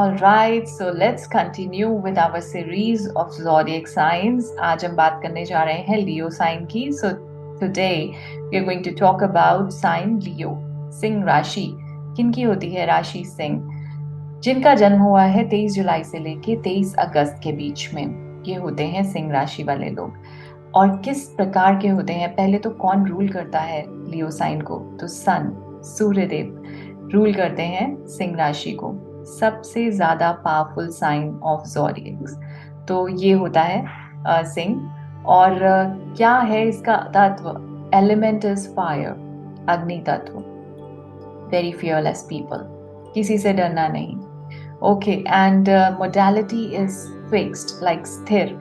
Alright, so let's continue with our series of zodiac signs. आज हम बात करने जा रहे हैं लियो साइन की. So today we are going to talk about sign Leo. Singh राशि किनकी होती है? राशि सिंह, जिनका जन्म हुआ है 23 जुलाई से लेके 23 अगस्त के बीच में. ये होते हैं सिंह राशि वाले लोग. और किस प्रकार के होते हैं? पहले तो कौन रूल करता है लियो साइन को? तो सन, सूर्यदेव रूल करते हैं सिंह राशि को. सबसे ज्यादा पावरफुल साइन ऑफ ज़ोडिएक्स तो ये होता है सिंह. और क्या है इसका तत्व? एलिमेंट इज फायर, अग्नि तत्व. वेरी फियरलेस पीपल, किसी से डरना नहीं. Okay, and modality is fixed, like स्थिर.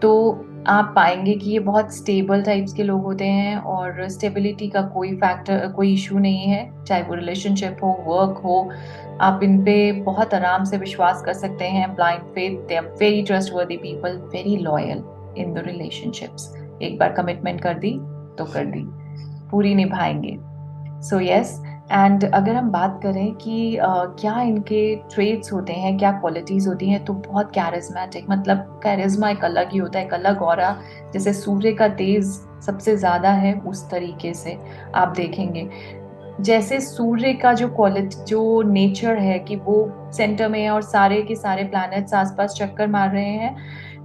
तो आप पाएंगे कि ये बहुत स्टेबल टाइप्स के लोग होते हैं और स्टेबिलिटी का कोई फैक्टर, कोई इशू नहीं है. चाहे वो रिलेशनशिप हो, वर्क हो, आप इन पे बहुत आराम से विश्वास कर सकते हैं. Blind faith, they are very trustworthy people, very loyal in the relationships. एक बार कमिटमेंट कर दी तो कर दी, पूरी निभाएंगे. So yes. एंड अगर हम बात करें कि क्या इनके ट्रेड्स होते हैं, क्या क्वालिटीज होती हैं, तो बहुत कैरिज्मेटिक. मतलब कैरिज्मा एक अलग ही होता है, एक अलग ऑरा. जैसे सूर्य का तेज सबसे ज्यादा है, उस तरीके से आप देखेंगे. जैसे सूर्य का जो क्वालिटी, जो नेचर है कि वो सेंटर में है और सारे के सारे प्लैनेट्स आसपास चक्कर मार रहे हैं,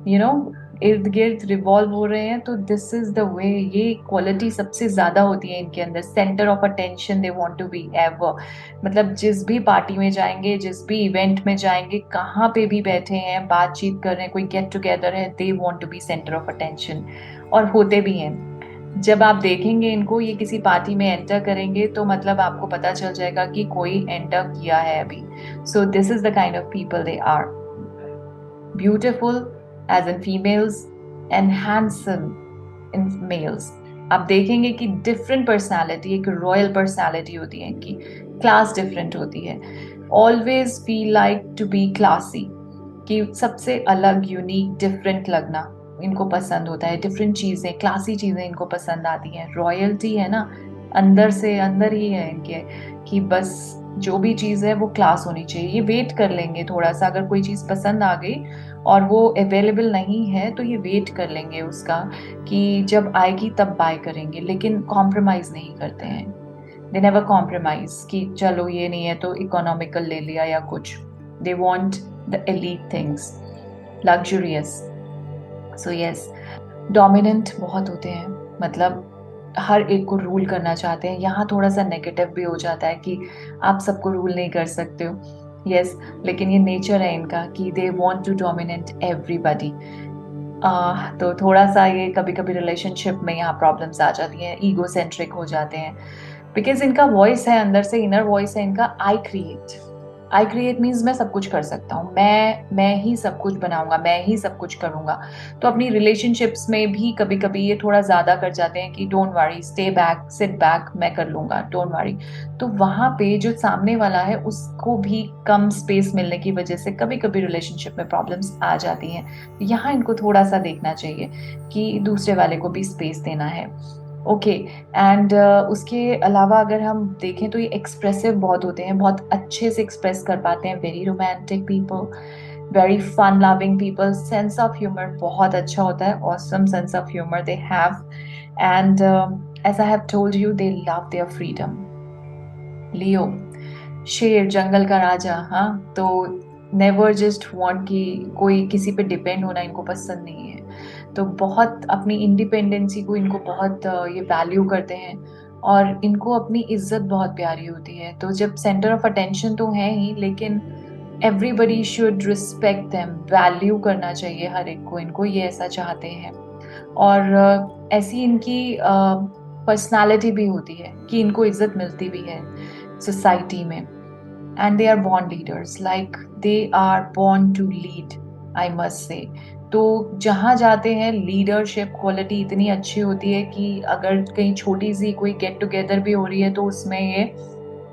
यू नो, इर्द गिर्द रिवॉल्व हो रहे हैं. तो दिस इज द वे. ये क्वालिटी सबसे ज्यादा होती है इनके अंदर. Centre of attention they want to be ever. मतलब जिस भी पार्टी में जाएंगे, जिस भी इवेंट में जाएंगे, कहाँ पे भी बैठे हैं, बातचीत कर रहे हैं, कोई गेट टुगेदर है, they want to be centre of attention. और होते भी हैं. जब आप देखेंगे इनको, ये किसी पार्टी में एंटर करेंगे तो मतलब आपको पता चल जाएगा कि कोई एंटर किया है अभी. So this is the kind of people they are. Beautiful as in females and handsome in males. आप देखेंगे कि डिफरेंट पर्सनालिटी, एक रॉयल पर्सनालिटी होती है इनकी. क्लास डिफरेंट होती है. Always feel like to be classy, कि सबसे अलग, यूनिक, डिफरेंट लगना इनको पसंद होता है. डिफरेंट चीजें, क्लासी चीजें इनको पसंद आती हैं. रॉयल्टी है ना, अंदर से अंदर ही है इनके, कि बस जो भी चीज है वो क्लास होनी चाहिए. ये वेट कर लेंगे थोड़ा सा. अगर कोई चीज पसंद आ गई और वो अवेलेबल नहीं है तो ये वेट कर लेंगे उसका, कि जब आएगी तब बाय करेंगे. लेकिन कॉम्प्रोमाइज नहीं करते हैं. दे नेवर कॉम्प्रोमाइज कि चलो ये नहीं है तो इकोनॉमिकल ले लिया या कुछ. They want the elite things, luxurious. So yes. Dominant बहुत होते हैं, मतलब हर एक को रूल करना चाहते हैं. यहाँ थोड़ा सा नेगेटिव भी हो जाता है कि आप सबको रूल नहीं कर सकते हो. यस, लेकिन ये नेचर है इनका कि they want to dominate everybody. तो थोड़ा सा ये कभी कभी रिलेशनशिप में यहाँ प्रॉब्लम्स आ जाती हैं, ईगो सेंट्रिक हो जाते हैं. बिकॉज इनका वॉइस है अंदर से, इनर वॉइस है इनका, I create. I create means मैं सब कुछ कर सकता हूँ, मैं ही सब कुछ बनाऊंगा, मैं ही सब कुछ करूंगा. तो अपनी रिलेशनशिप्स में भी कभी कभी ये थोड़ा ज्यादा कर जाते हैं कि don't worry, stay back, sit back, मैं कर लूंगा, डोंट वरी. तो वहां पे जो सामने वाला है उसको भी कम स्पेस मिलने की वजह से कभी कभी रिलेशनशिप में प्रॉब्लम्स आ जाती हैं. यहाँ इनको थोड़ा सा देखना चाहिए कि दूसरे वाले को भी स्पेस देना है. ओके. एंड उसके अलावा अगर हम देखें तो ये एक्सप्रेसिव बहुत होते हैं, बहुत अच्छे से एक्सप्रेस कर पाते हैं. Very romantic people, very fun loving people. Sense of humour बहुत अच्छा होता है. Awesome sense of humour they have. And as I have told you, they love their freedom. Leo, शेर, जंगल का राजा. हाँ, तो नेवर जस्ट वांट कि कोई किसी पे डिपेंड होना इनको पसंद नहीं है. तो बहुत अपनी इंडिपेंडेंसी को इनको बहुत ये वैल्यू करते हैं. और इनको अपनी इज्जत बहुत प्यारी होती है. तो जब सेंटर ऑफ अटेंशन तो है ही, लेकिन everybody should respect them. Value करना चाहिए हर एक को, इनको ये ऐसा चाहते हैं. और ऐसी इनकी पर्सनालिटी भी होती है कि इनको इज्जत मिलती भी है सोसाइटी में. And they are born leaders, like they are born to lead, I must say. तो जहाँ जाते हैं लीडरशिप क्वालिटी इतनी अच्छी होती है कि अगर कहीं छोटी सी कोई गेट टुगेदर भी हो रही है तो उसमें ये,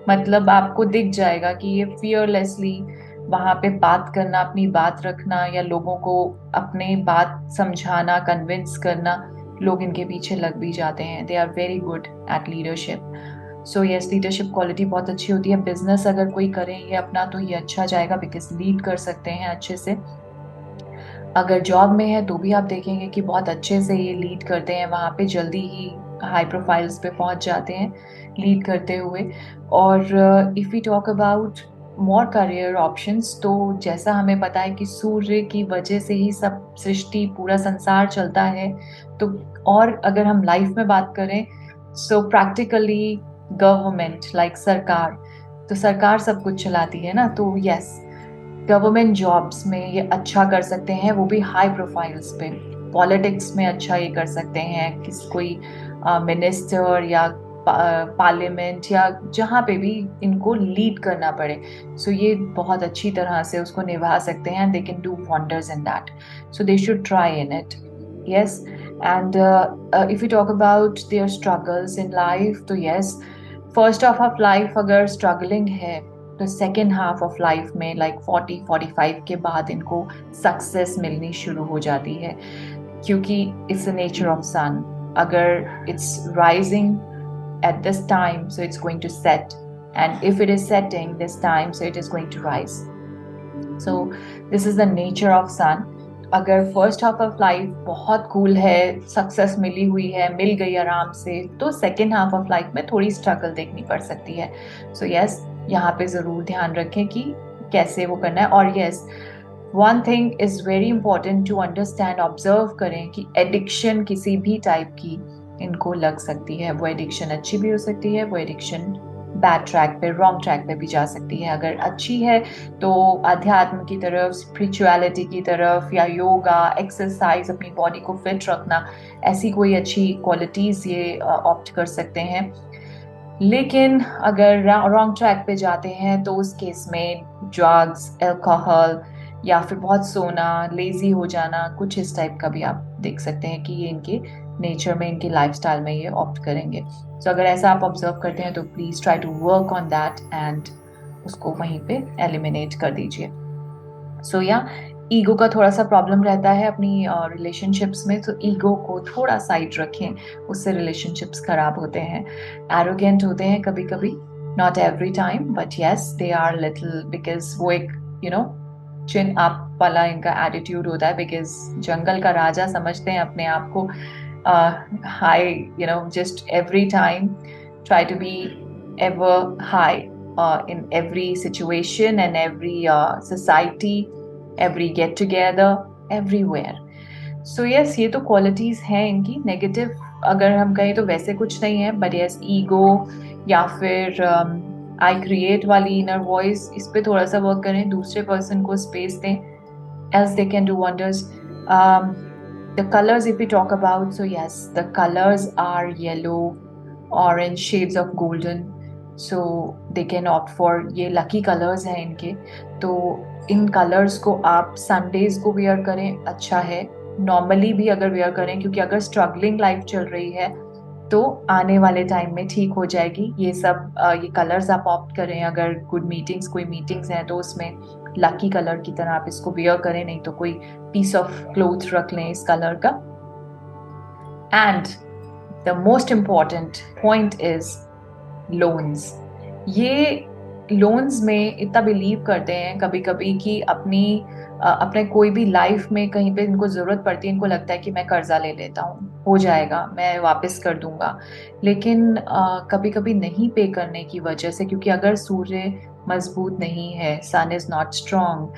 मतलब आपको दिख जाएगा कि ये फियरलेसली वहां पे बात करना, अपनी बात रखना, या लोगों को अपनी बात समझाना, कन्विंस करना, लोग इनके पीछे लग भी जाते हैं. They are very good at leadership. So yes, leadership quality बहुत अच्छी होती है। बिजनेस अगर कोई करे ये अपना तो ये अच्छा जाएगा, बिकॉज लीड कर सकते हैं अच्छे से। अगर जॉब में है तो भी आप देखेंगे कि बहुत अच्छे से ये लीड करते हैं, वहाँ पे जल्दी ही हाई प्रोफाइल्स पे पहुंच जाते हैं लीड करते हुए। और if we talk about more career options, तो जैसा हमें पता है कि सूर्य की वजह से ही सब सृष्टि पूरा संसार चलता है। तो और अगर हम लाइफ में बात करें, सो प्रैक्टिकली गवर्नमेंट लाइक सरकार, तो सरकार सब कुछ चलाती है ना, तो यस, गवर्नमेंट जॉब्स में ये अच्छा कर सकते हैं, वो भी हाई प्रोफाइल्स पे। पॉलिटिक्स में अच्छा ये कर सकते हैं, किस कोई मिनिस्टर या पार्लियामेंट या जहाँ पे भी इनको लीड करना पड़े, सो ये बहुत अच्छी तरह से उसको निभा सकते हैं। They can do wonders in that, so they should try in it. Yes, and if you talk about their struggles in life, तो yes, first half of life अगर स्ट्रगलिंग है, तो सेकेंड हाफ ऑफ लाइफ में like 40-45 के बाद इनको success मिलनी शुरू हो जाती है, क्योंकि इट्स द नेचर ऑफ सन। अगर it's rising at this time, so it's going to set, and if it is setting this time, so it is going to rise. So this is the nature of sun. अगर first half of life बहुत cool है, success मिली हुई है, मिल गई आराम से, तो second half of life में थोड़ी स्ट्रगल देखनी पड़ सकती है। सो यस, यहाँ पे जरूर ध्यान रखें कि कैसे वो करना है। और yes, one thing is very important to understand, observe करें कि एडिक्शन किसी भी टाइप की इनको लग सकती है। वो एडिक्शन अच्छी भी हो सकती है, वो एडिक्शन बैड ट्रैक पे, रॉन्ग ट्रैक पे भी जा सकती है। अगर अच्छी है तो अध्यात्म की तरफ, स्पिरिचुअलिटी की तरफ, या योगा, एक्सरसाइज, अपनी बॉडी को फिट रखना, ऐसी कोई अच्छी क्वालिटीज ये ऑप्ट कर सकते हैं। लेकिन अगर रॉन्ग ट्रैक पे जाते हैं तो उस केस में ड्रग्स, अल्कोहल, या फिर बहुत सोना, लेजी हो जाना, कुछ इस टाइप का भी आप देख सकते हैं कि ये इनके नेचर में, इनके लाइफस्टाइल में ये ऑप्ट करेंगे। तो अगर ऐसा आप ऑब्जर्व करते हैं तो please try to work on that and उसको वहीं पे एलिमिनेट कर दीजिए। सो या, ईगो का थोड़ा सा प्रॉब्लम रहता है अपनी रिलेशनशिप्स में, तो ईगो को थोड़ा साइड रखें, उससे रिलेशनशिप्स खराब होते हैं। एरोगेंट होते हैं कभी कभी, not every time, but yes they are little, because वो एक चिन आप वाला इनका एटीट्यूड होता है, बिकॉज जंगल का राजा समझते हैं अपने आप को। High, just every time try to be ever high in every situation and every society, every get together, everywhere. So yes, ये तो क्वालिटीज हैं इनकी। नेगेटिव अगर हम कहें तो वैसे कुछ नहीं है, बट यस, ईगो या फिर आई क्रिएट वाली इनर वॉइस, इस पे थोड़ा सा वर्क करें, दूसरे पर्सन को स्पेस दें, else they can do wonders. The colors, if we talk about, so yes, the colors are yellow, orange, shades of golden, so they can opt for, ये lucky colors हैं इनके। तो इन colours को आप Sundays को where करें, अच्छा है। नॉर्मली भी अगर वेयर करें, क्योंकि अगर स्ट्रगलिंग लाइफ चल रही है तो आने वाले टाइम में ठीक हो जाएगी। ये सब ये कलर्स आप ऑप्ट करें। अगर गुड मीटिंग्स, कोई मीटिंग्स हैं तो उसमें लकी कलर की तरह आप इसको वेयर करें, नहीं तो कोई पीस ऑफ क्लोथ रख लें इस कलर का। And the most important point is loans. ये लोन्स में इतना बिलीव करते हैं कभी कभी कि अपने कोई भी लाइफ में कहीं पे इनको जरूरत पड़ती है, इनको लगता है कि मैं कर्जा ले लेता हूँ, हो जाएगा, मैं वापस कर दूंगा। लेकिन कभी कभी नहीं पे करने की वजह से, क्योंकि अगर सूर्य मजबूत नहीं है, सन इज नॉट स्ट्रॉन्ग,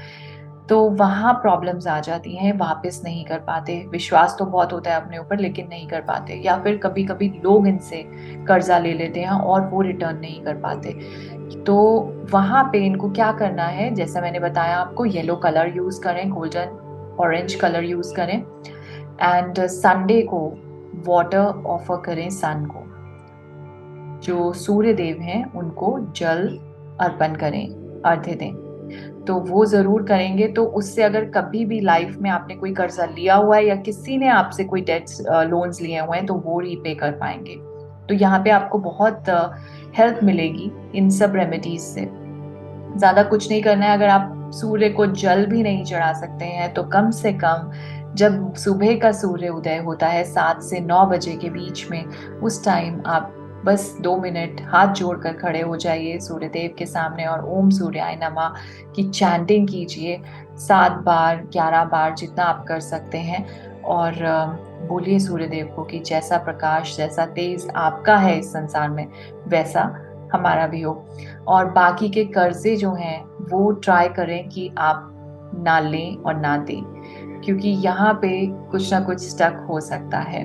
तो वहाँ प्रॉब्लम्स आ जाती हैं, वापस नहीं कर पाते। विश्वास तो बहुत होता है अपने ऊपर, लेकिन नहीं कर पाते। या फिर कभी कभी लोग इनसे कर्जा ले लेते हैं और वो रिटर्न नहीं कर पाते। तो वहां पे इनको क्या करना है, जैसा मैंने बताया आपको, येलो कलर यूज करें, गोल्डन ऑरेंज कलर यूज करें, एंड संडे को वाटर ऑफर करें सन को। जो सूर्य देव हैं उनको जल अर्पण करें, अर्घ्य दें। तो वो जरूर करेंगे, तो उससे अगर कभी भी लाइफ में आपने कोई कर्जा लिया हुआ है या किसी ने आपसे कोई डेट्स लोन्स लिए हुए हैं, तो वो रीपे कर पाएंगे। तो यहाँ पे आपको बहुत हेल्प मिलेगी इन सब रेमेडीज से। ज्यादा कुछ नहीं करना है। अगर आप सूर्य को जल भी नहीं चढ़ा सकते हैं तो कम से कम जब सुबह का सूर्य उदय होता है 7 से 9 बजे के बीच में, उस टाइम आप बस 2 मिनट हाथ जोड़कर खड़े हो जाइए सूर्यदेव के सामने और ओम सूर्याय नमः की चैंटिंग कीजिए 7 बार 11 बार जितना आप कर सकते हैं। और बोलिए सूर्यदेव को कि जैसा प्रकाश जैसा तेज आपका है इस संसार में वैसा हमारा भी हो। और बाकी के कर्जे जो हैं वो ट्राई करें कि आप ना लें और ना दें, क्योंकि यहाँ पे कुछ ना कुछ स्टक हो सकता है।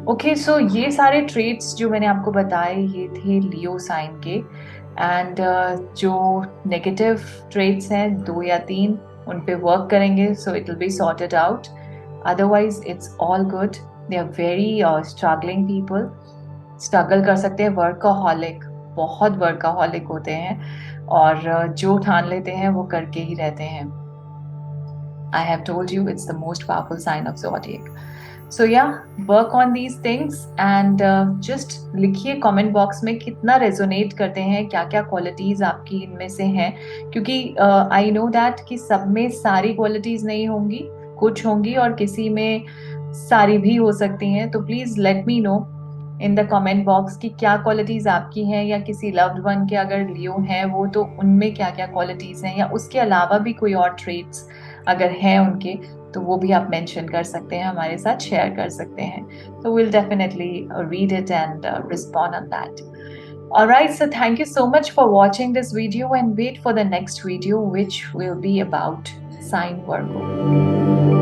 ओके, सो ये सारे ट्रेट्स जो मैंने आपको बताए ये थे लियो साइन के। एंड जो नेगेटिव ट्रेट्स हैं 2 या 3 उन पे वर्क करेंगे, so it will be sorted out. Otherwise it's all good. They are very struggling people, struggle कर सकते हैं। वर्कaholic, बहुत वर्कaholic होते हैं और जो ठान लेते हैं वो करके ही रहते हैं। I have told you it's the most powerful sign of zodiac. So yeah, work on these things and just लिखिए कमेंट बॉक्स में कितना रेजोनेट करते हैं, क्या क्या क्वालिटीज आपकी इनमें से हैं, क्योंकि आई नो दैट कि सब में सारी क्वालिटीज नहीं होंगी, कुछ होंगी और किसी में सारी भी हो सकती हैं। तो please let me know in the comment box कि क्या क्वालिटीज आपकी हैं, या किसी लव्ड वन के अगर लियो हैं वो तो उनमें क्या क्या क्वालिटीज हैं, या उसके अलावा भी कोई और ट्रेट्स अगर हैं उनके तो वो भी आप मेंशन कर सकते हैं, हमारे साथ शेयर कर सकते हैं। तो will definitely read it and respond on that. Alright, so thank you so much for watching this video and wait for the next video which will be about sign Virgo.